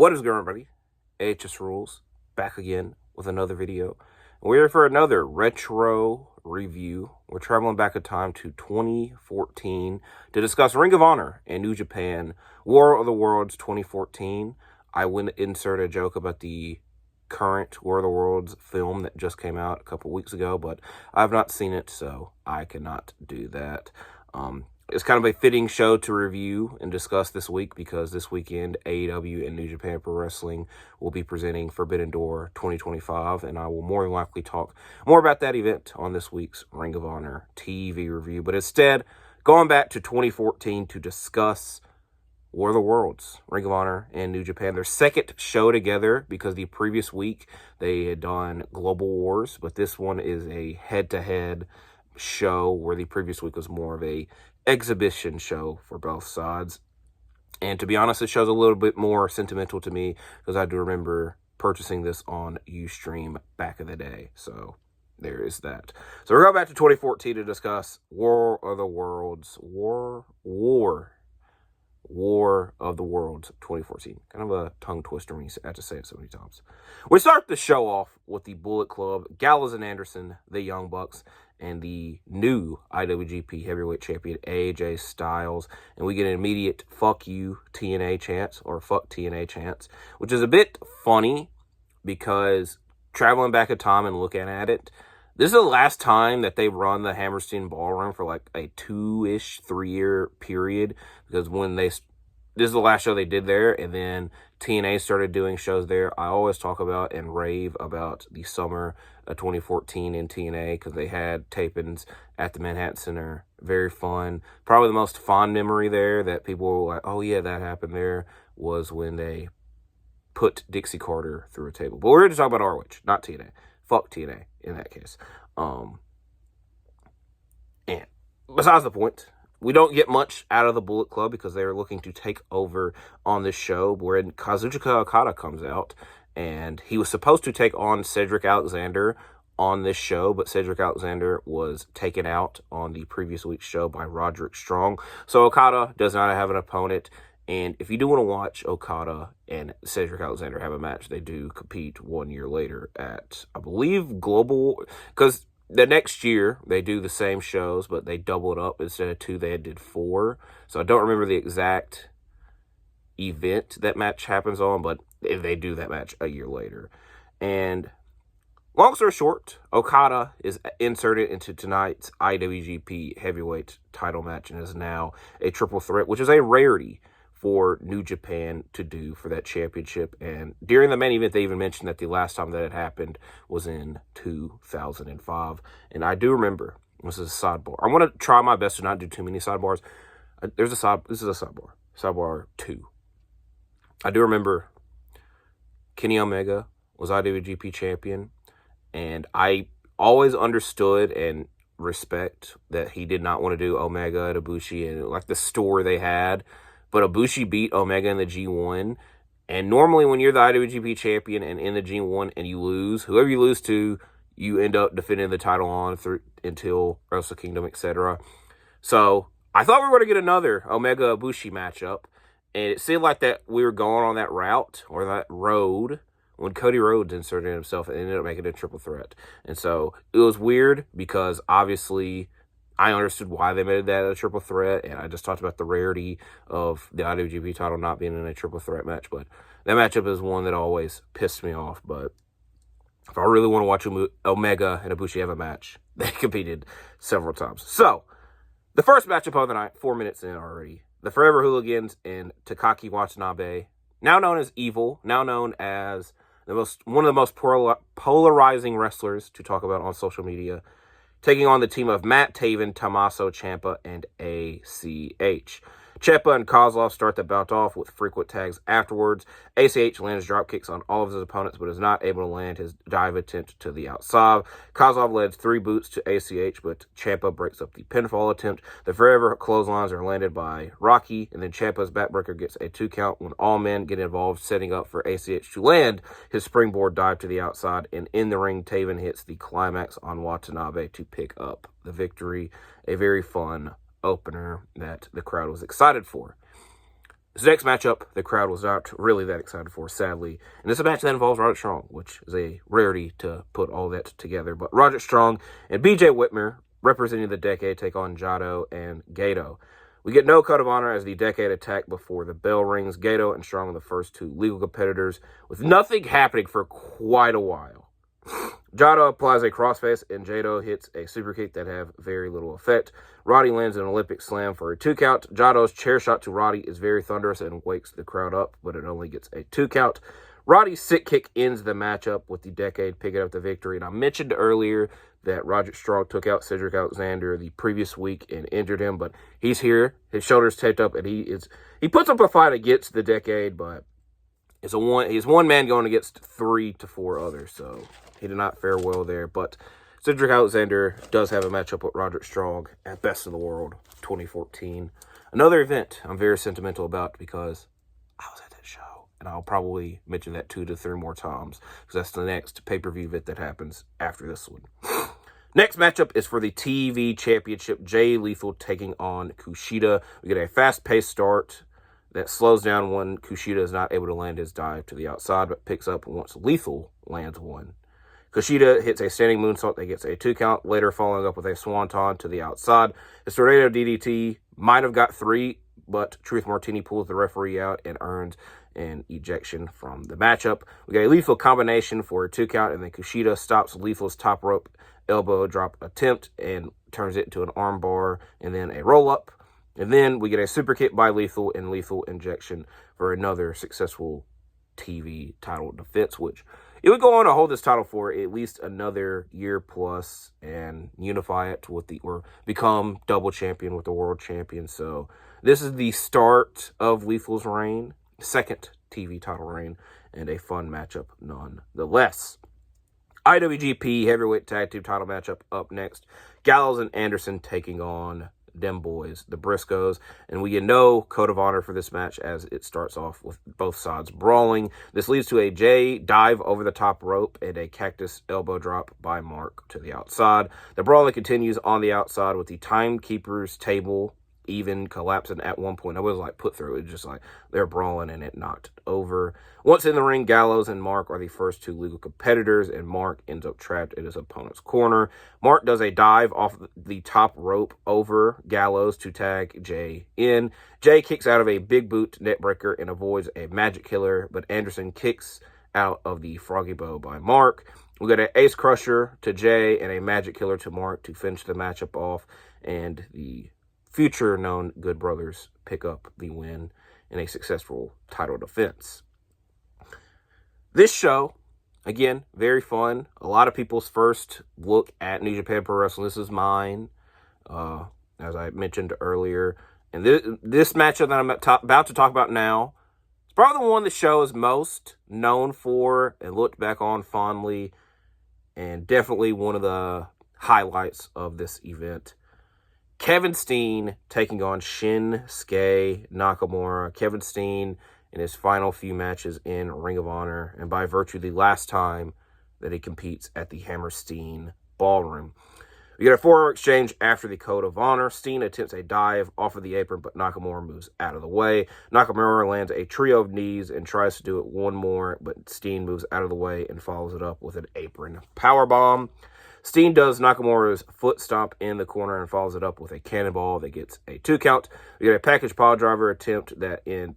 What is going on, everybody? AHS Rules, back again with another video. We're here for another retro review. We're traveling back in time to 2014 to discuss Ring of Honor and New Japan War of the Worlds 2014. I wouldn't insert a joke about the current War of the Worlds film that just came out a couple weeks ago, but I've not seen it, so I cannot do that. It's kind of a fitting show to review and discuss this week because this weekend AEW and New Japan Pro Wrestling will be presenting Forbidden Door 2025, and I will more than likely talk more about that event on this week's Ring of Honor TV review. But instead, going back to 2014 to discuss War of the Worlds, Ring of Honor and New Japan, their second show together, because the previous week they had done Global Wars, but this one is a head-to-head show where the previous week was more of a exhibition show for both sides. And to be honest, this show's a little bit more sentimental to me because I do remember purchasing this on Ustream back in the day. So there is that. So we're going back to 2014 to discuss War of the Worlds. War of the Worlds 2014. Kind of a tongue twister when you have to say it so many times. We start the show off with the Bullet Club, Gallows and Anderson, the Young Bucks, and the new IWGP Heavyweight Champion AJ Styles. And we get an immediate fuck you TNA chance, or fuck TNA chance, which is a bit funny because traveling back in time and looking at it, this is the last time that they've run the Hammerstein Ballroom for like a 3-year period, because when this is the last show they did there, and then TNA started doing shows there. I always talk about and rave about the summer of 2014 in TNA because they had tapings at the Manhattan Center. Very fun. Probably the most fond memory there that people were like, oh yeah, that happened there, was when they put Dixie Carter through a table. But we're here to talk about ROH, not TNA. Fuck TNA in that case. And besides the point, we don't get much out of the Bullet Club because they are looking to take over on this show, wherein Kazuchika Okada comes out, and he was supposed to take on Cedric Alexander on this show, but Cedric Alexander was taken out on the previous week's show by Roderick Strong. So Okada does not have an opponent, and if you do want to watch Okada and Cedric Alexander have a match, they do compete 1 year later at, I believe, Global, because the next year, they do the same shows, but they double it up. Instead of 2, they did 4. So I don't remember the exact event that match happens on, but they do that match a year later. And long story short, Okada is inserted into tonight's IWGP Heavyweight title match and is now a triple threat, which is a rarity for New Japan to do for that championship. And during the main event, they even mentioned that the last time that it happened was in 2005. And I do remember, this is a sidebar. I'm going to try my best to not do too many sidebars. This is a sidebar. Sidebar 2. I do remember Kenny Omega was IWGP champion, and I always understood and respect that he did not want to do Omega and Ibushi and like the story they had. But Ibushi beat Omega in the G1. And normally when you're the IWGP champion and in the G1 and you lose, whoever you lose to, you end up defending the title on through until Wrestle Kingdom, etc. So I thought we were going to get another Omega Ibushi matchup. And it seemed like that we were going on that route or that road when Cody Rhodes inserted himself and ended up making it a triple threat. And so it was weird because obviously I understood why they made that a triple threat, and I just talked about the rarity of the IWGP title not being in a triple threat match, but that matchup is one that always pissed me off. But if I really want to watch Omega and Ibushi have a match, they competed several times. So, the first matchup of the night, 4 minutes in already, the Forever Hooligans and Takaki Watanabe, now known as Evil, now known as one of the most polarizing wrestlers to talk about on social media, taking on the team of Matt Taven, Tommaso Ciampa, and ACH. Ciampa and Kozlov start the bout off with frequent tags afterwards. ACH lands drop kicks on all of his opponents, but is not able to land his dive attempt to the outside. Kozlov lands 3 boots to ACH, but Ciampa breaks up the pinfall attempt. The forever clotheslines are landed by Rocky, and then Ciampa's backbreaker gets a 2 count when all men get involved, setting up for ACH to land his springboard dive to the outside. And in the ring, Taven hits the climax on Watanabe to pick up the victory. A very fun opener that the crowd was excited for. This next matchup, the crowd was not really that excited for, sadly. And this is a match that involves Roderick Strong, which is a rarity to put all that together. But Roderick Strong and BJ Whitmer, representing the Decade, take on Jado and Gato. We get no code of honor as the Decade attack before the bell rings. Gato and Strong are the first two legal competitors, with nothing happening for quite a while. Jado applies a crossface, and Jado hits a super kick that have very little effect. Roddy lands an Olympic slam for a 2 count. Jado's chair shot to Roddy is very thunderous and wakes the crowd up, but it only gets a 2 count. Roddy's sick kick ends the matchup with the Decade picking up the victory. And I mentioned earlier that Roderick Strong took out Cedric Alexander the previous week and injured him, but he's here. His shoulder's taped up, and he puts up a fight against the Decade, but he's one man going against 3 to 4 others, so he did not fare well there. But Cedric Alexander does have a matchup with Roderick Strong at Best in the World 2014. Another event I'm very sentimental about because I was at that show, and I'll probably mention that 2 to 3 more times because that's the next pay-per-view event that happens after this one. Next matchup is for the TV Championship. Jay Lethal taking on Kushida. We get a fast-paced start that slows down when Kushida is not able to land his dive to the outside, but picks up once Lethal lands one. Kushida hits a standing moonsault that gets a 2 count, later following up with a swanton to the outside. His tornado DDT might have got 3, but Truth Martini pulls the referee out and earns an ejection from the matchup. We got a Lethal combination for a 2 count, and then Kushida stops Lethal's top rope elbow drop attempt and turns it into an arm bar and then a roll-up. And then we get a super kick by Lethal and Lethal injection for another successful TV title defense, which it would go on to hold this title for at least another year plus and unify it with or become double champion with the world champion. So this is the start of Lethal's reign, second TV title reign, and a fun matchup nonetheless. IWGP Heavyweight Tag Team title matchup up next. Gallows and Anderson taking on them boys, the Briscoes, and we get no code of honor for this match as it starts off with both sides brawling. This leads to a Jay dive over the top rope and a cactus elbow drop by Mark to the outside. The brawling continues on the outside with the timekeeper's table even collapsing at one point. I was like put through. It was just like they're brawling and it knocked over. Once in the ring, Gallows and Mark are the first two legal competitors, and Mark ends up trapped in his opponent's corner. Mark does a dive off the top rope over Gallows to tag Jay in. Jay kicks out of a big boot neckbreaker and avoids a magic killer, but Anderson kicks out of the froggy bow by Mark. We got an ace crusher to Jay and a magic killer to Mark to finish the matchup off, and the future known Good Brothers pick up the win in a successful title defense. This show, again, very fun. A lot of people's first look at New Japan Pro Wrestling. This is mine, as I mentioned earlier. And this matchup that I'm about to talk about now, it's probably the one the show is most known for and looked back on fondly, and definitely one of the highlights of this event. Kevin Steen taking on Shinsuke Nakamura. Kevin Steen in his final few matches in Ring of Honor, and by virtue the last time that he competes at the Hammerstein Ballroom. We get a forearm exchange after the Code of Honor. Steen attempts a dive off of the apron, but Nakamura moves out of the way. Nakamura lands a trio of knees and tries to do it one more, but Steen moves out of the way and follows it up with an apron powerbomb. Steen does Nakamura's foot stomp in the corner and follows it up with a cannonball that gets a 2 count. We get a package pile driver attempt that is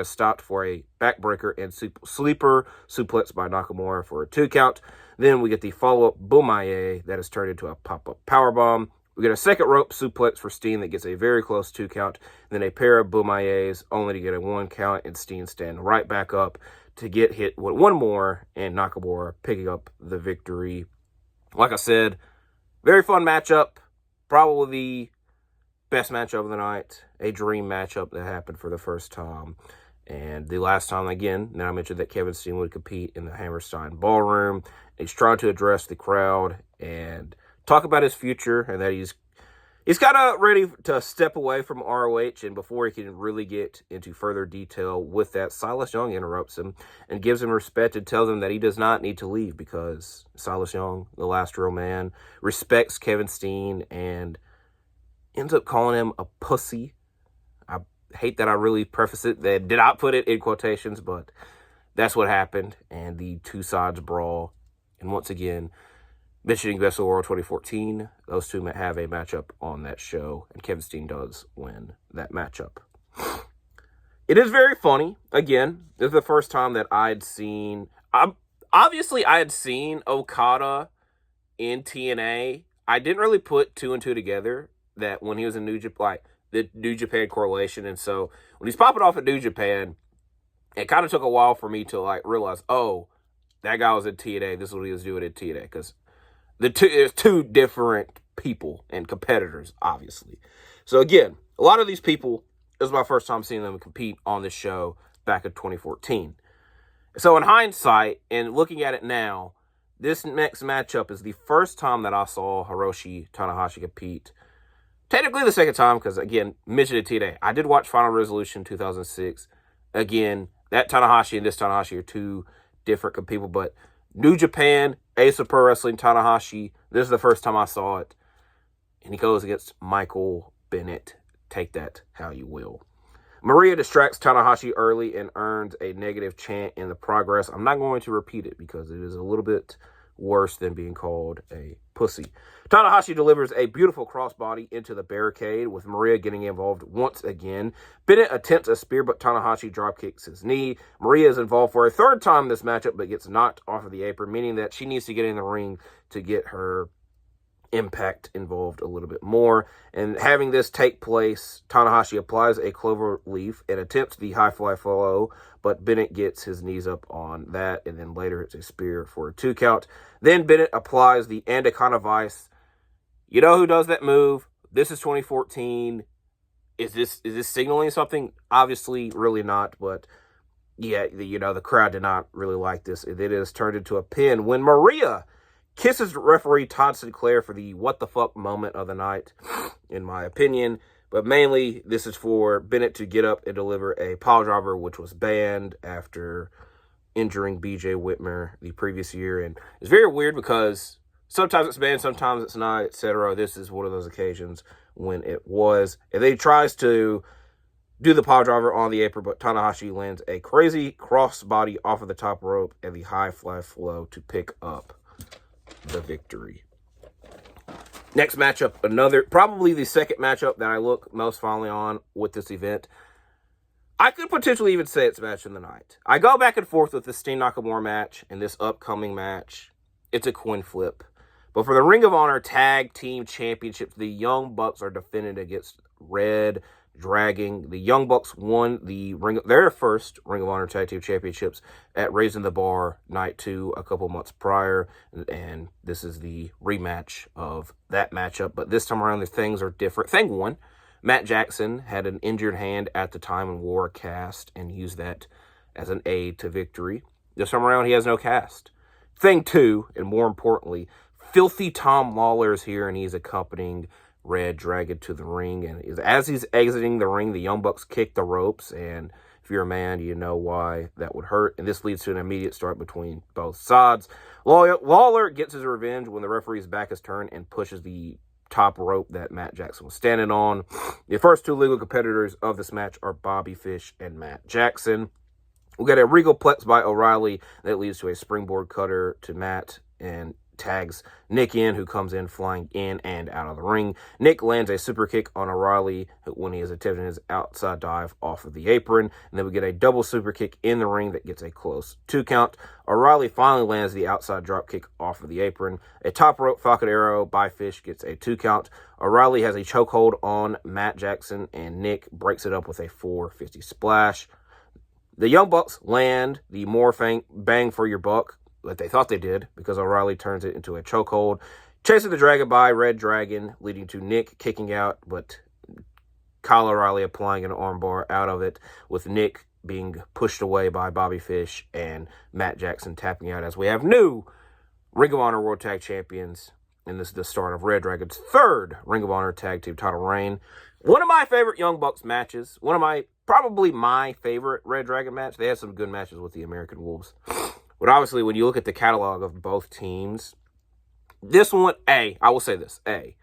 stopped for a backbreaker and sleeper suplex by Nakamura for a 2 count. Then we get the follow-up Bumaye that is turned into a pop-up powerbomb. We get a second rope suplex for Steen that gets a very close 2 count. Then a pair of Bumayes only to get a 1 count, and Steen standing right back up to get hit with one more, and Nakamura picking up the victory. Like I said, very fun matchup. Probably the best matchup of the night. A dream matchup that happened for the first time. And the last time, again, now I mentioned that Kevin Steen would compete in the Hammerstein Ballroom. He's trying to address the crowd and talk about his future, and that he's kind of ready to step away from ROH. And before he can really get into further detail with that, Silas Young interrupts him and gives him respect and tells him that he does not need to leave because Silas Young, the last real man, respects Kevin Steen and ends up calling him a pussy. I hate that I really preface it. They did not put it in quotations, but that's what happened. And the two sides brawl. And once again, mentioning Best of the World 2014, those two have a matchup on that show, and Kevin Steen does win that matchup. It is very funny. Again, this is the first time that I'd seen... Obviously, I had seen Okada in TNA. I didn't really put two and two together that when he was in New Japan, like the New Japan correlation. And so when he's popping off at New Japan, it kind of took a while for me to like realize, oh, that guy was in TNA. This is what he was doing in TNA. Because there's two different people and competitors, obviously. So again, a lot of these people, it was my first time seeing them compete on this show back in 2014. So in hindsight, and looking at it now, this next matchup is the first time that I saw Hiroshi Tanahashi compete. Technically the second time, because again, mentioned it today. I did watch Final Resolution 2006. Again, that Tanahashi and this Tanahashi are two different people, but New Japan, Ace of Pro Wrestling, Tanahashi, this is the first time I saw it. And he goes against Michael Bennett. Take that how you will. Maria distracts Tanahashi early and earns a negative chant in the progress. I'm not going to repeat it because it is a little bit worse than being called a pussy. Tanahashi delivers a beautiful crossbody into the barricade with Maria getting involved once again. Bennett attempts a spear, but Tanahashi dropkicks his knee. Maria is involved for a third time in this matchup, but gets knocked off of the apron, meaning that she needs to get in the ring to get her Impact involved a little bit more. And having this take place, Tanahashi applies a clover leaf and attempts the high fly flow, but Bennett gets his knees up on that, and then later it's a spear for a 2 count. Then Bennett applies the Anaconda Vice. You know who does that move? This is 2014. Is this signaling something? Obviously, really not, but yeah, the crowd did not really like this. It is turned into a pin when Maria kisses referee Todd Sinclair for the what the fuck moment of the night, in my opinion. But mainly, this is for Bennett to get up and deliver a pile driver, which was banned after injuring BJ Whitmer the previous year. And it's very weird because sometimes it's banned, sometimes it's not, etc. This is one of those occasions when it was. And then he tries to do the pile driver on the apron, but Tanahashi lands a crazy crossbody off of the top rope and the high fly flow to pick up the victory. Next matchup, probably the second matchup that I look most fondly on with this event. I could potentially even say it's match of the night. I go back and forth with the Steen Nakamura match and this upcoming match. It's a coin flip. But for the Ring of Honor Tag Team Championships, the Young Bucks are defending against reDRagon. The Young Bucks won their first Ring of Honor Tag Team Championships at Raising the Bar Night 2 a couple months prior. And this is the rematch of that matchup. But this time around, the things are different. Thing one, Matt Jackson had an injured hand at the time and wore a cast and used that as an aid to victory. This time around, he has no cast. Thing two, and more importantly, Filthy Tom Lawler is here and he's accompanying reDRagon to the ring. And as he's exiting the ring, the Young Bucks kick the ropes. And if you're a man, you know why that would hurt. And this leads to an immediate start between both sides. Lawler gets his revenge when the referee's back is turned and pushes the top rope that Matt Jackson was standing on. The first two legal competitors of this match are Bobby Fish and Matt Jackson. We got a Regal Plex by O'Reilly that leads to a springboard cutter to Matt and tags Nick in, who comes in flying in and out of the ring. Nick lands a super kick on O'Reilly when he is attempting his outside dive off of the apron. And then we get a double super kick in the ring that gets a close 2 count. O'Reilly finally lands the outside drop kick off of the apron. A top rope Falcon Arrow by Fish gets a 2 count. O'Reilly has a chokehold on Matt Jackson, and Nick breaks it up with a 450 splash. The Young Bucks land the more bang for your buck that they thought they did, because O'Reilly turns it into a chokehold. Chasing the Dragon by reDRagon, leading to Nick kicking out, but Kyle O'Reilly applying an armbar out of it, with Nick being pushed away by Bobby Fish and Matt Jackson tapping out, as we have new Ring of Honor World Tag Champions. And this is the start of reDRagon's third Ring of Honor Tag Team title reign. One of my favorite Young Bucks matches. Probably my favorite reDRagon match. They had some good matches with the American Wolves. But obviously, when you look at the catalog of both teams, this one, I will say this, they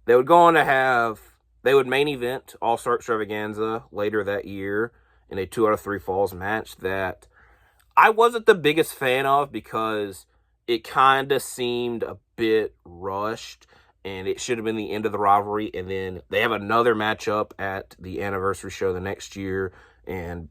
would go on to have They would main event All-Star Extravaganza later that year in a 2 out of 3 falls match that I wasn't the biggest fan of because it kind of seemed a bit rushed and it should have been the end of the rivalry. And then they have another matchup at the anniversary show the next year, and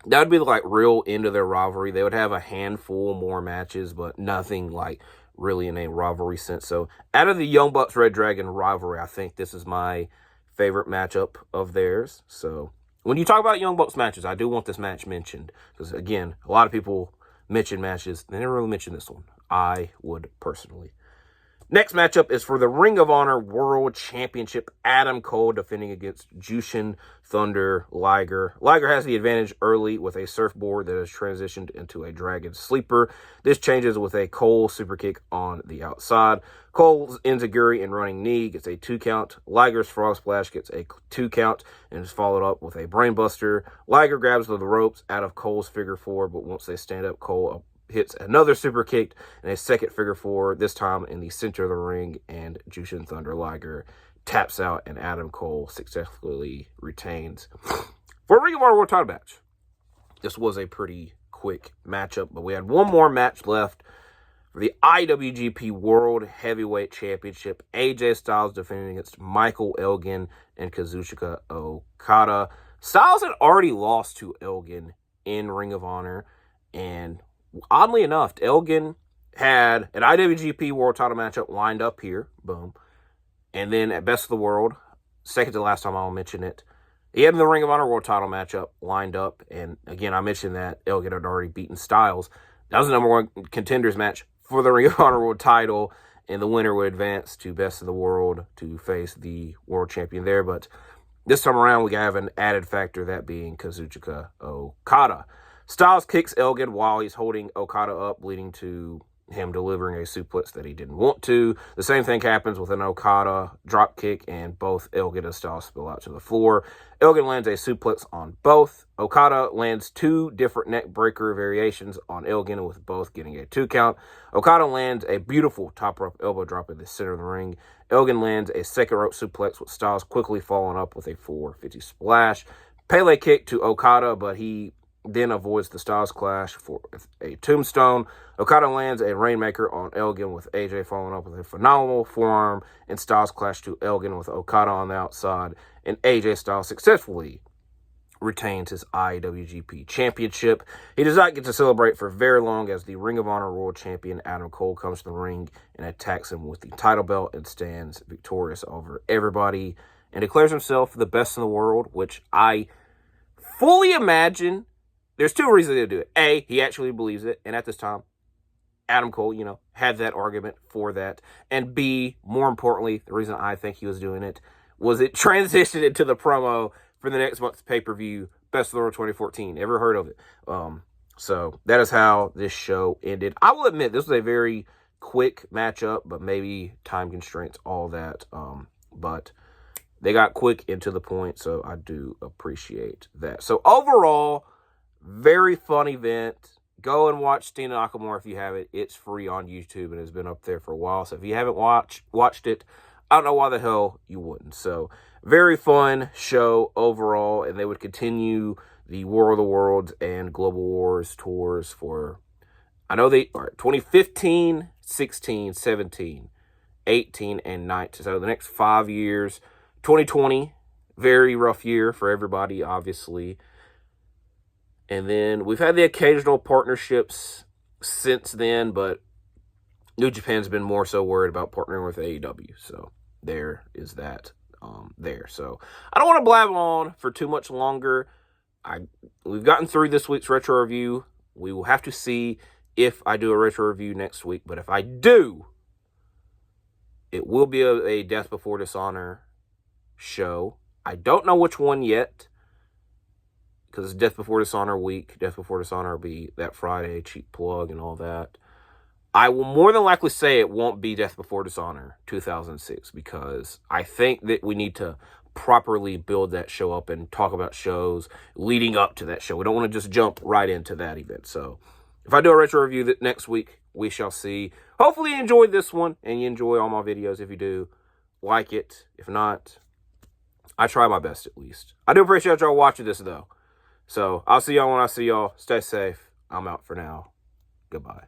that would be like real end of their rivalry. They would have a handful more matches, but nothing like really in a rivalry sense. So out of the Young Bucks reDRagon rivalry, I think this is my favorite matchup of theirs. So when you talk about Young Bucks matches, I do want this match mentioned because, again, a lot of people mention matches. They never really mention this one. I would personally. Next matchup is for the Ring of Honor World Championship. Adam Cole defending against Jushin Thunder Liger. Liger has the advantage early with a surfboard that has transitioned into a Dragon Sleeper. This changes with a Cole superkick on the outside. Cole's enziguri and running knee gets a 2 count. Liger's frog splash gets a 2 count and is followed up with a brainbuster. Liger grabs the ropes out of Cole's figure 4, but once they stand up, Cole hits another super kick and a second figure 4, this time in the center of the ring, and Jushin Thunder Liger taps out and Adam Cole successfully retains for a Ring of Honor World Title match. This was a pretty quick matchup, but we had one more match left for the IWGP World Heavyweight Championship. AJ Styles defending against Michael Elgin and Kazuchika Okada. Styles had already lost to Elgin in Ring of Honor, and oddly enough, Elgin had an IWGP World Title matchup lined up here. Boom. And then at Best of the World, second to last time I'll mention it, he had the Ring of Honor World Title matchup lined up. And again, I mentioned that Elgin had already beaten Styles. That was the #1 contenders match for the Ring of Honor World Title. And the winner would advance to Best of the World to face the world champion there. But this time around, we have an added factor, that being Kazuchika Okada. Styles kicks Elgin while he's holding Okada up, leading to him delivering a suplex that he didn't want to. The same thing happens with an Okada drop kick, and both Elgin and Styles spill out to the floor. Elgin lands a suplex on both. Okada lands 2 different neck breaker variations on Elgin, with both getting a 2 count. Okada lands a beautiful top rope elbow drop in the center of the ring. Elgin lands a second rope suplex, with Styles quickly following up with a 450 splash. Pele kick to Okada, but he then avoids the Styles clash for a tombstone. Okada lands a Rainmaker on Elgin, with AJ following up with a phenomenal forearm, and Styles clash to Elgin with Okada on the outside, and AJ Styles successfully retains his IWGP Championship. He does not get to celebrate for very long, as the Ring of Honor World Champion Adam Cole comes to the ring and attacks him with the title belt and stands victorious over everybody and declares himself the best in the world, which I fully imagine. There's 2 reasons to do it. A, he actually believes it, and at this time, Adam Cole, had that argument for that. And B, more importantly, the reason I think he was doing it was it transitioned into the promo for the next month's pay-per-view, Best of the World 2014. Ever heard of it? So that is how this show ended. I will admit, this was a very quick matchup, but maybe time constraints, all that. But they got quick and to the point, so I do appreciate that. So overall, very fun event. Go and watch Steen and Nakamura if you haven't. It's free on YouTube and has been up there for a while. So if you haven't watched it, I don't know why the hell you wouldn't. So very fun show overall. And they would continue the War of the Worlds and Global Wars tours for, I know they are 2015, 16, 17, 18, and 19. So the next 5 years. 2020, very rough year for everybody, obviously. And then we've had the occasional partnerships since then, but New Japan's been more so worried about partnering with AEW. So there is that there. So I don't want to blab on for too much longer. We've gotten through this week's retro review. We will have to see if I do a retro review next week. But if I do, it will be a Death Before Dishonor show. I don't know which one yet, because it's Death Before Dishonor week. Death Before Dishonor will be that Friday, cheap plug and all that. I will more than likely say it won't be Death Before Dishonor 2006, because I think that we need to properly build that show up and talk about shows leading up to that show. We don't want to just jump right into that event. So if I do a retro review next week, we shall see. Hopefully you enjoyed this one and you enjoy all my videos. If you do, like it. If not, I try my best at least. I do appreciate y'all watching this, though. So I'll see y'all when I see y'all. Stay safe. I'm out for now. Goodbye.